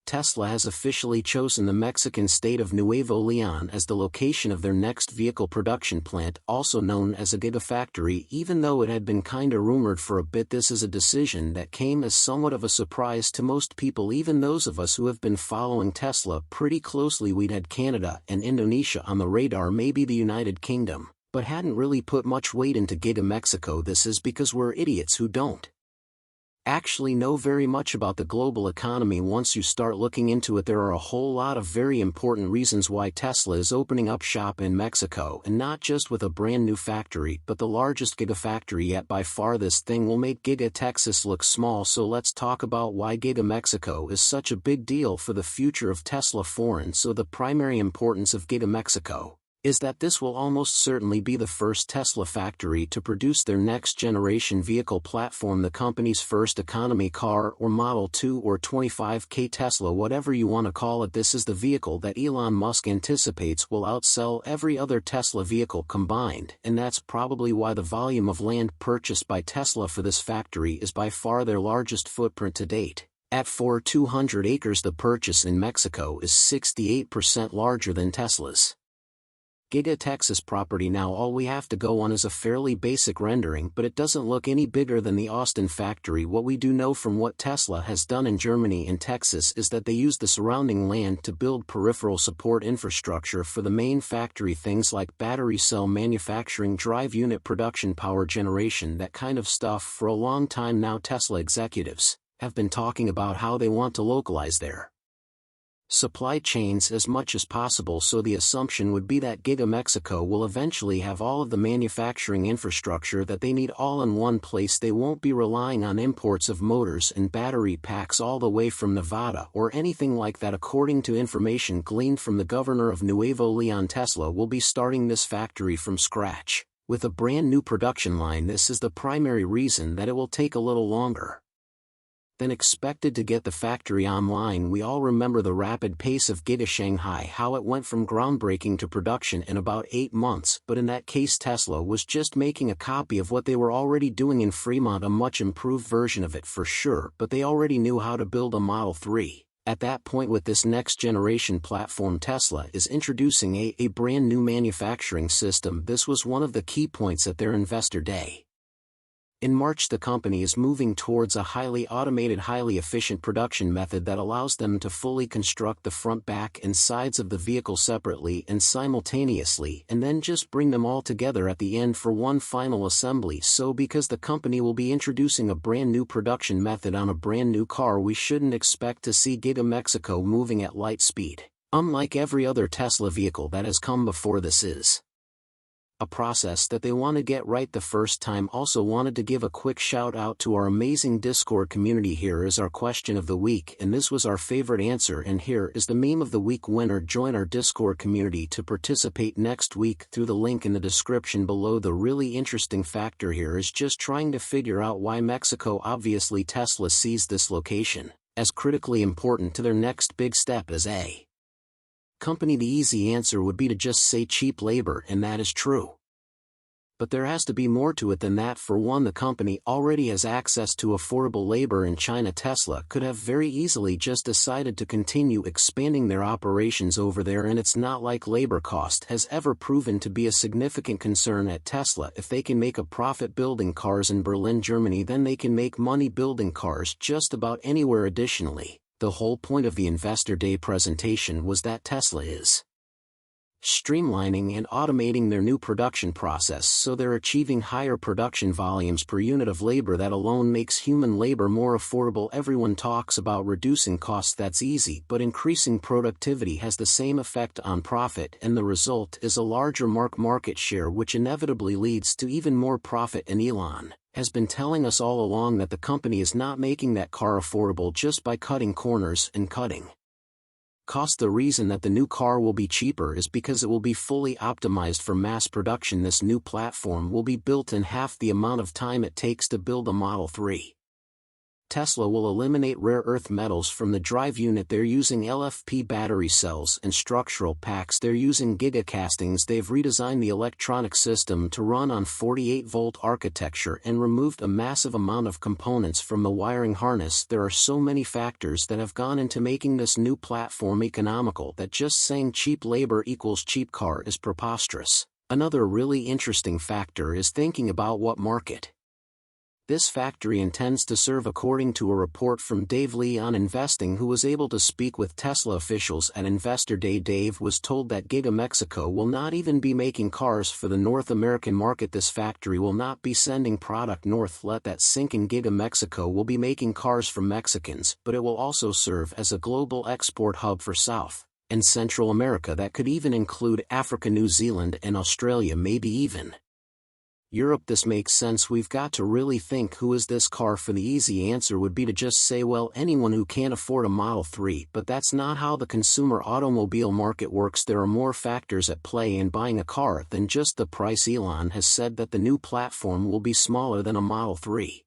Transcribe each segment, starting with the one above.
Tesla has officially chosen the Mexican state of Nuevo León as the location of their next vehicle production plant, also known as a Gigafactory. Even though it had been kinda rumored for a bit, this is a decision that came as somewhat of a surprise to most people, even those of us who have been following Tesla pretty closely. We'd had Canada and Indonesia on the radar, maybe the United Kingdom, but hadn't really put much weight into Giga Mexico. This is because we're idiots who don't actually know very much about the global economy. Once you start looking into it, there are a whole lot of very important reasons why Tesla is opening up shop in Mexico, and not just with a brand new factory, but the largest Gigafactory yet by far. This thing will make Giga Texas look small, so let's talk about why Giga Mexico is such a big deal for the future of Tesla. Foreign. So the primary importance of Giga Mexico is that this will almost certainly be the first Tesla factory to produce their next-generation vehicle platform, the company's first economy car, or Model 2 or 25K Tesla, whatever you want to call it. This is the vehicle that Elon Musk anticipates will outsell every other Tesla vehicle combined, and that's probably why the volume of land purchased by Tesla for this factory is by far their largest footprint to date. At 4,200 acres, the purchase in Mexico is 68% larger than Tesla's Giga Texas property. Now all we have to go on is a fairly basic rendering, but it doesn't look any bigger than the Austin factory. What we do know from what Tesla has done in Germany and Texas is that they use the surrounding land to build peripheral support infrastructure for the main factory, things like battery cell manufacturing, drive unit production, power generation, that kind of stuff. For a long time now, Tesla executives have been talking about how they want to localize their supply chains as much as possible, so the assumption would be that Giga Mexico will eventually have all of the manufacturing infrastructure that they need all in one place. They won't be relying on imports of motors and battery packs all the way from Nevada or anything like that. According to information gleaned from the governor of Nuevo León, Tesla will be starting this factory from scratch with a brand new production line. This is the primary reason that it will take a little longer than expected to get the factory online. We all remember the rapid pace of Giga Shanghai, how it went from groundbreaking to production in about 8 months, but in that case Tesla was just making a copy of what they were already doing in Fremont, a much improved version of it for sure, but they already knew how to build a Model 3. At that point, with this next generation platform, Tesla is introducing a brand new manufacturing system. This was one of the key points at their investor day in March. The company is moving towards a highly automated, highly efficient production method that allows them to fully construct the front, back, and sides of the vehicle separately and simultaneously, and then just bring them all together at the end for one final assembly. So because the company will be introducing a brand new production method on a brand new car, we shouldn't expect to see Giga Mexico moving at light speed. Unlike every other Tesla vehicle that has come before, this is a process that they want to get right the first time. Also wanted to give a quick shout out to our amazing Discord community. Here is our question of the week, and this was our favorite answer, and here is the meme of the week winner. Join our Discord community to participate next week through the link in the description below. The really interesting factor here is just trying to figure out why Mexico. Obviously Tesla sees this location as critically important to their next big step as a company. The easy answer would be to just say cheap labor, and that is true. But there has to be more to it than that. For one, the company already has access to affordable labor in China. Tesla could have very easily just decided to continue expanding their operations over there, and it's not like labor cost has ever proven to be a significant concern at Tesla. If they can make a profit building cars in Berlin, Germany, then they can make money building cars just about anywhere. Additionally, the whole point of the Investor Day presentation was that Tesla is streamlining and automating their new production process, so they're achieving higher production volumes per unit of labor. That alone makes human labor more affordable. Everyone talks about reducing costs, that's easy, but increasing productivity has the same effect on profit, and the result is a larger market share, which inevitably leads to even more profit. And Elon has been telling us all along that the company is not making that car affordable just by cutting corners and cutting cost. The reason that the new car will be cheaper is because it will be fully optimized for mass production. This new platform will be built in half the amount of time it takes to build a Model 3. Tesla will eliminate rare earth metals from the drive unit. They're using LFP battery cells and structural packs. They're using gigacastings. They've redesigned the electronic system to run on 48-volt architecture and removed a massive amount of components from the wiring harness. There are so many factors that have gone into making this new platform economical that just saying cheap labor equals cheap car is preposterous. Another really interesting factor is thinking about what market this factory intends to serve, according to a report from Dave Lee on Investing, who was able to speak with Tesla officials at Investor Day. Dave was told that Giga Mexico will not even be making cars for the North American market. This factory will not be sending product north. Let that sink in. Giga Mexico will be making cars for Mexicans, but it will also serve as a global export hub for South and Central America. That could even include Africa, New Zealand, and Australia, maybe even Europe. This makes sense. We've got to really think, who is this car for? The easy answer would be to just say, well, anyone who can't afford a Model 3, but that's not how the consumer automobile market works. There are more factors at play in buying a car than just the price. Elon has said that the new platform will be smaller than a Model 3.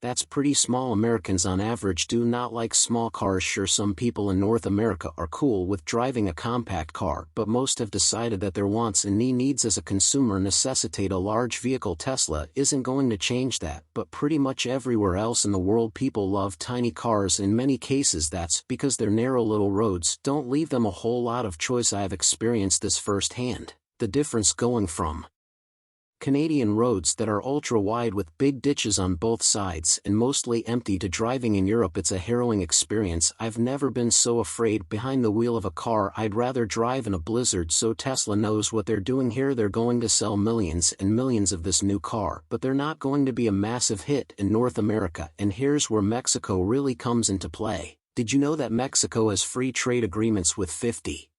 That's pretty small. Americans on average do not like small cars. Sure, some people in North America are cool with driving a compact car, but most have decided that their wants and needs as a consumer necessitate a large vehicle. Tesla isn't going to change that, but pretty much everywhere else in the world people love tiny cars. In many cases that's because their narrow little roads don't leave them a whole lot of choice. I've experienced this firsthand. The difference going from Canadian roads that are ultra-wide with big ditches on both sides and mostly empty to driving in Europe. It's a harrowing experience. I've never been so afraid behind the wheel of a car. I'd rather drive in a blizzard. So Tesla knows what they're doing here. They're going to sell millions and millions of this new car, but they're not going to be a massive hit in North America. And here's where Mexico really comes into play. Did you know that Mexico has free trade agreements with 50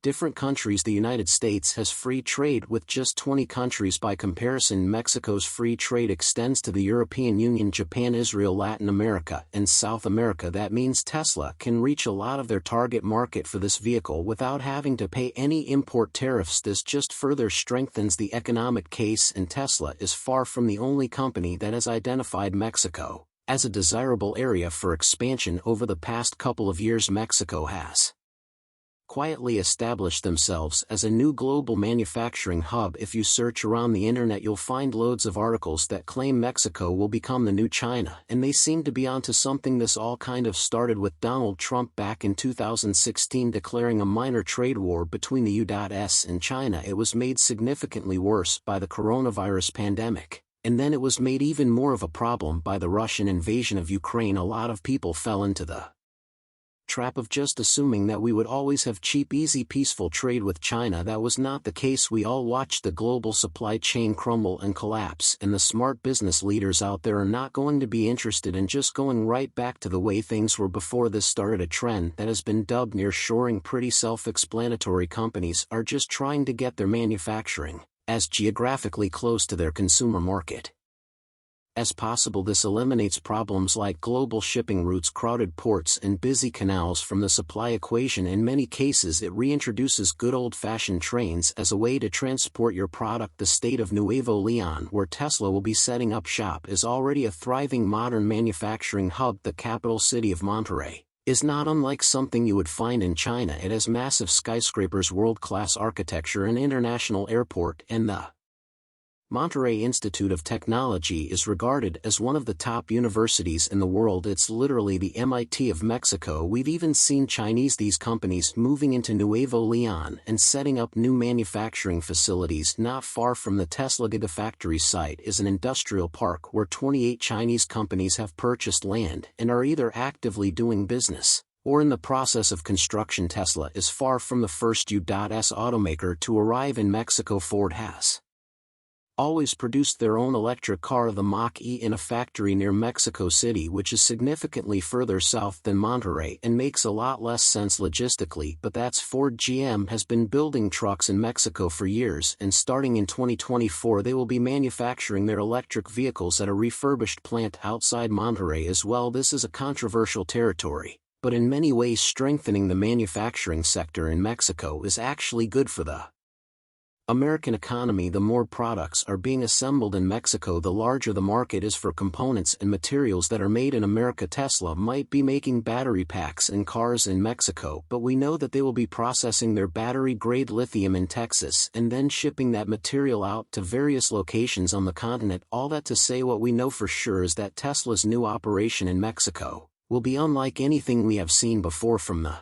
different countries? The United States has free trade with just 20 countries. By comparison, Mexico's free trade extends to the European Union, Japan, Israel, Latin America, and South America. That means Tesla can reach a lot of their target market for this vehicle without having to pay any import tariffs. This just further strengthens the economic case, and Tesla is far from the only company that has identified Mexico as a desirable area for expansion. Over the past couple of years, Mexico has quietly established themselves as a new global manufacturing hub. If you search around the internet, you'll find loads of articles that claim Mexico will become the new China, and they seem to be onto something. This all kind of started with Donald Trump back in 2016 declaring a minor trade war between the U.S. and China. It was made significantly worse by the coronavirus pandemic, and then it was made even more of a problem by the Russian invasion of Ukraine. A lot of people fell into the trap of just assuming that we would always have cheap, easy, peaceful trade with China. That was not the case. We all watched the global supply chain crumble and collapse, and the smart business leaders out there are not going to be interested in just going right back to the way things were before this started. A trend that has been dubbed nearshoring. Pretty self-explanatory. Companies are just trying to get their manufacturing as geographically close to their consumer market as possible. This eliminates problems like global shipping routes, crowded ports, and busy canals from the supply equation. In many cases, it reintroduces good old-fashioned trains as a way to transport your product. The state of Nuevo Leon, where Tesla will be setting up shop, is already a thriving modern manufacturing hub. The capital city of Monterrey is not unlike something you would find in China. It has massive skyscrapers, world-class architecture, an international airport, and the Monterrey Institute of Technology is regarded as one of the top universities in the world. It's literally the MIT of Mexico. We've even seen these companies moving into Nuevo Leon and setting up new manufacturing facilities. Not far from the Tesla Gigafactory site is an industrial park where 28 Chinese companies have purchased land and are either actively doing business or in the process of construction. Tesla is far from the first U.S. automaker to arrive in Mexico. Ford has always produced their own electric car, the Mach-E, in a factory near Mexico City, which is significantly further south than Monterrey and makes a lot less sense logistically, but that's Ford. GM has been building trucks in Mexico for years, and starting in 2024 they will be manufacturing their electric vehicles at a refurbished plant outside Monterrey as well. This is a controversial territory, but in many ways strengthening the manufacturing sector in Mexico is actually good for the American economy. The more products are being assembled in Mexico, the larger the market is for components and materials that are made in America. Tesla might be making battery packs and cars in Mexico, but we know that they will be processing their battery-grade lithium in Texas and then shipping that material out to various locations on the continent. All that to say, what we know for sure is that Tesla's new operation in Mexico will be unlike anything we have seen before from the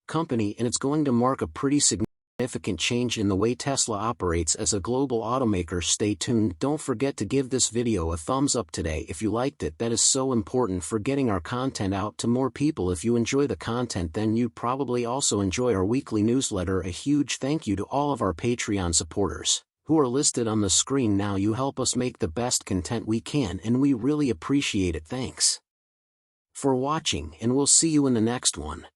company, and it's going to mark a pretty significant change in the way Tesla operates as a global automaker. Stay tuned. Don't forget to give this video a thumbs up today if you liked it. That is so important for getting our content out to more people. If you enjoy the content, then you probably also enjoy our weekly newsletter. A huge thank you to all of our Patreon supporters who are listed on the screen now. You help us make the best content we can, and we really appreciate it. Thanks for watching, and we'll see you in the next one.